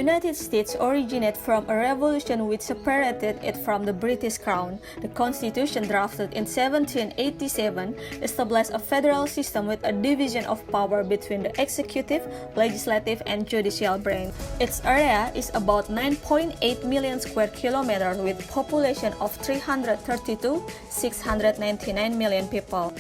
United States originated from a revolution which separated it from the British Crown. The Constitution drafted in 1787 established a federal system with a division of power between the executive, legislative, and judicial branch. Its area is about 9.8 million square kilometers with a population of 332,699 million people.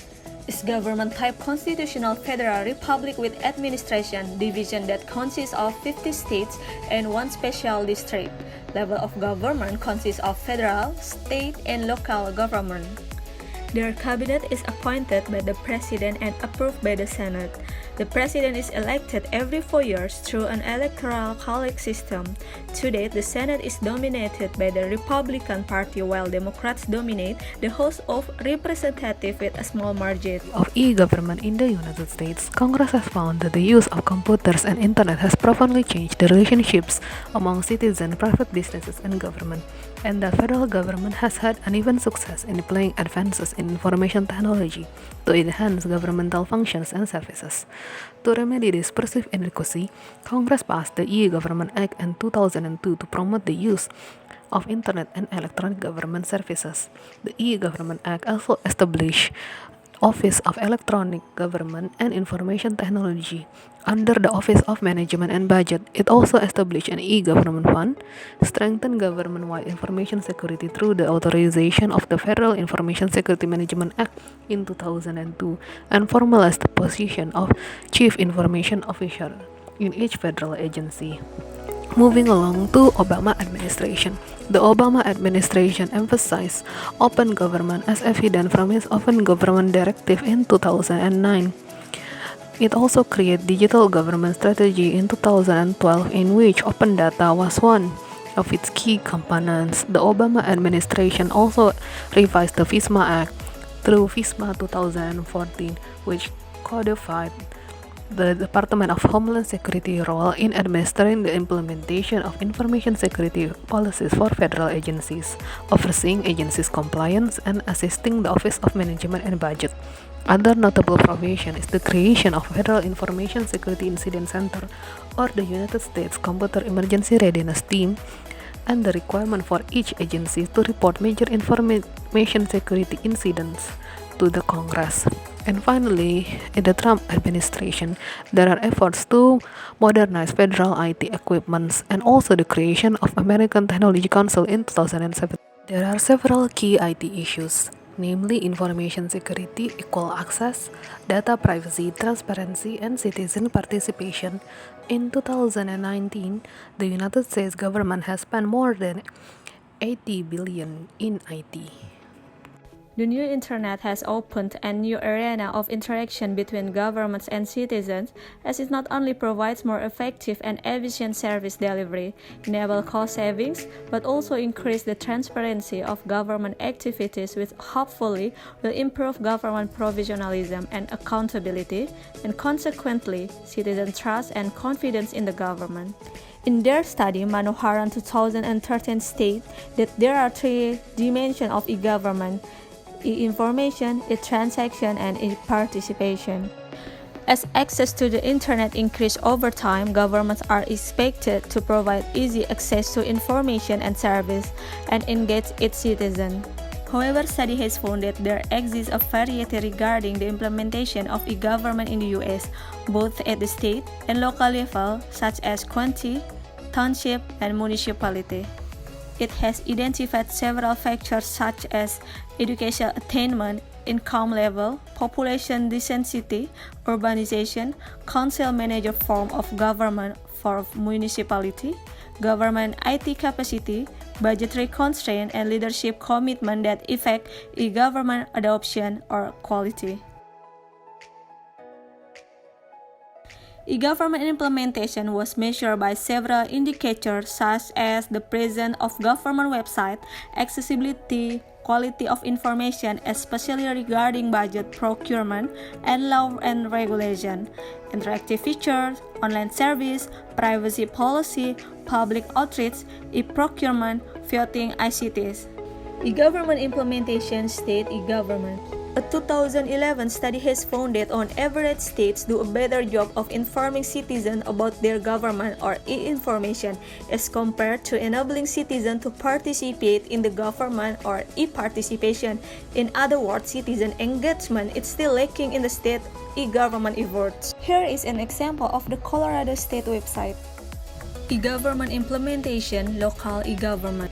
Is government-type constitutional federal republic with administration division that consists of 50 states and one special district. Level of government consists of federal, state, and local government. Their cabinet is appointed by the president and approved by the Senate. The president is elected every 4 years through an electoral college system. To date, the Senate is dominated by the Republican Party while Democrats dominate the House of Representatives with a small margin. Of e-government in the United States, Congress has found that the use of computers and internet has profoundly changed the relationships among citizens, private businesses, and government, and the federal government has had uneven success in deploying advances in information technology to enhance governmental functions and services. To remedy this perceived inadequacy, Congress passed the E-Government Act in 2002 to promote the use of Internet and electronic government services. The E-Government Act also established Office of Electronic Government and Information Technology. Under the Office of Management and Budget, it also established an e-government fund, strengthened government-wide information security through the authorization of the Federal Information Security Management Act in 2002, and formalized the position of Chief Information Officer in each federal agency. Moving along to Obama administration. The Obama administration emphasized open government as evident from its Open Government Directive in 2009. It also created digital government strategy in 2012 in which open data was one of its key components. The Obama administration also revised the FISMA Act through FISMA 2014, which codified the Department of Homeland Security role in administering the implementation of information security policies for federal agencies, overseeing agencies' compliance, and assisting the Office of Management and Budget. Other notable provision is the creation of Federal Information Security Incident Center, or the United States Computer Emergency Readiness Team, and the requirement for each agency to report major information security incidents to the Congress. And finally, in the Trump administration, there are efforts to modernize federal IT equipment and also the creation of American Technology Council in 2007. There are several key IT issues, namely information security, equal access, data privacy, transparency, and citizen participation. In 2019, the United States government has spent more than $80 billion in IT. The new internet has opened a new arena of interaction between governments and citizens, as it not only provides more effective and efficient service delivery, enable cost savings, but also increase the transparency of government activities, which hopefully will improve government professionalism and accountability, and consequently, citizen trust and confidence in the government. In their study, Manoharan 2013 states that there are three dimensions of e-government: e-information, e-transaction, and e-participation. As access to the internet increases over time, governments are expected to provide easy access to information and service and engage its citizens. However, study has found that there exists a variety regarding the implementation of e-government in the US, both at the state and local level, such as county, township, and municipality. It has identified several factors such as educational attainment, income level, population density, urbanization, council manager form of government for municipality, government IT capacity, budgetary constraint, and leadership commitment that affect e-government adoption or quality. E-government implementation was measured by several indicators such as the presence of government website, accessibility, quality of information, especially regarding budget procurement and law and regulation, interactive features, online service, privacy policy, public outreach, e-procurement, voting ICTs. E-government implementation, state e-government. A 2011 study has found that on average states do a better job of informing citizens about their government or e-information as compared to enabling citizens to participate in the government or e-participation. In other words, citizen engagement is still lacking in the state e-government efforts. Here is an example of the Colorado State website. E-government implementation, local e-government.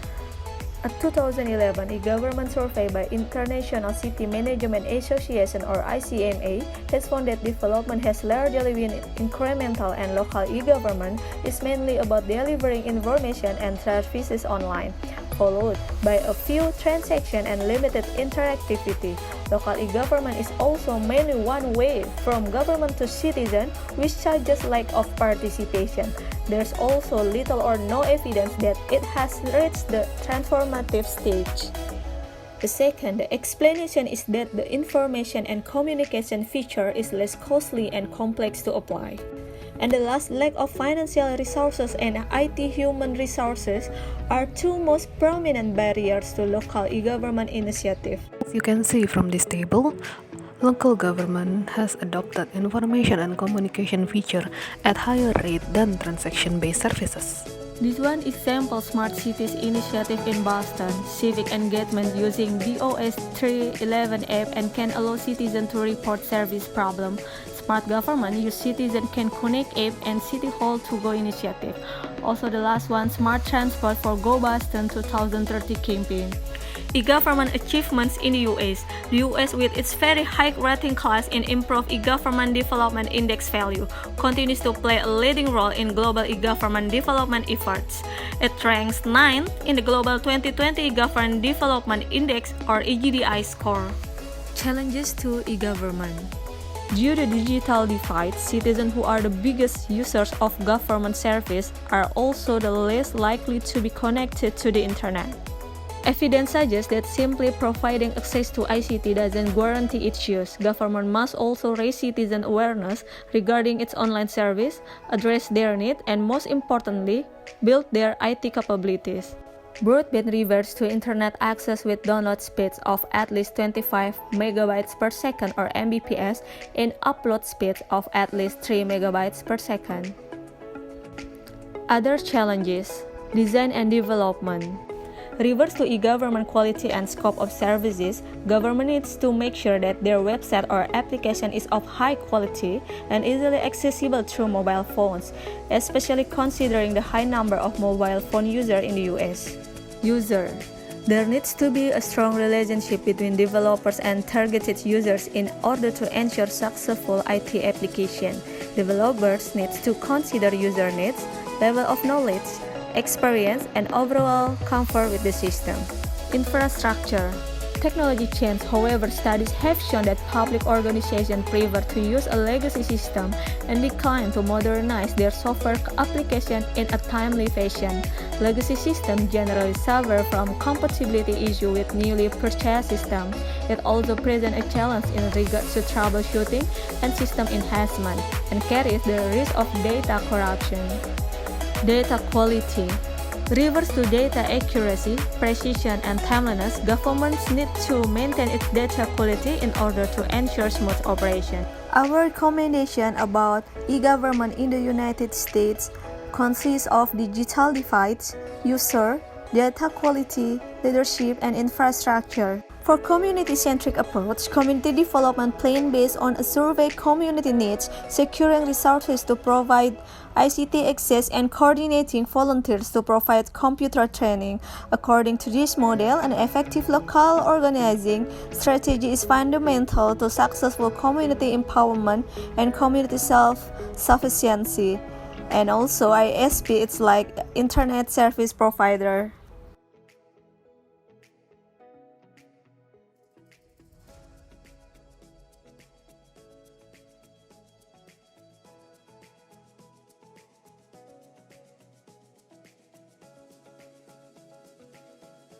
A 2011 e-government survey by International City Management Association or ICMA has found that development has largely been incremental and local e-government is mainly about delivering information and services online, followed by a few transactions and limited interactivity. Local e-government is also mainly one way from government to citizen, which suggests lack of participation. There's also little or no evidence that it has reached the transformative stage. The second explanation is that the information and communication feature is less costly and complex to apply. And the last, lack of financial resources and IT human resources are two most prominent barriers to local e-government initiative. As you can see from this table, local government has adopted information and communication feature at higher rate than transaction-based services. This one example Smart Cities initiative in Boston, civic engagement using DOS 311 app and can allow citizens to report service problem. Smart government use citizen can connect app and city hall to go initiative. Also the last one, Smart Transport for Go Boston 2030 campaign. E-government achievements in the US. The US, with its very high rating class in improved e-government development index value, continues to play a leading role in global e-government development efforts. It ranks 9th in the Global 2020 E-Government Development Index or EGDI score. Challenges to e-government. Due to digital divide, citizens who are the biggest users of government service are also the least likely to be connected to the internet. Evidence suggests that simply providing access to ICT doesn't guarantee its use. Government must also raise citizen awareness regarding its online service, address their needs, and most importantly, build their IT capabilities. Broadband refers to internet access with download speeds of at least 25 megabytes per second or Mbps and upload speeds of at least 3 megabytes per second. Other challenges: design and development. Refers to e-government quality and scope of services. Government needs to make sure that their website or application is of high quality and easily accessible through mobile phones, especially considering the high number of mobile phone users in the US. User. There needs to be a strong relationship between developers and targeted users in order to ensure successful IT application. Developers need to consider user needs, level of knowledge, experience, and overall comfort with the system. Infrastructure. Technology change, however, studies have shown that public organizations prefer to use a legacy system and decline to modernize their software application in a timely fashion. Legacy systems generally suffer from compatibility issues with newly purchased systems. It also presents a challenge in regards to troubleshooting and system enhancement, and carries the risk of data corruption. Data quality. Refers to data accuracy, precision, and timeliness. Governments need to maintain its data quality in order to ensure smooth operation. Our recommendation about e-government in the United States consists of digital divides, user, data quality, leadership, and infrastructure. For community-centric approach, community development plan based on a survey community needs, securing resources to provide ICT access, and coordinating volunteers to provide computer training. According to this model, an effective local organizing strategy is fundamental to successful community empowerment and community self-sufficiency. And also ISP, it's like internet service provider.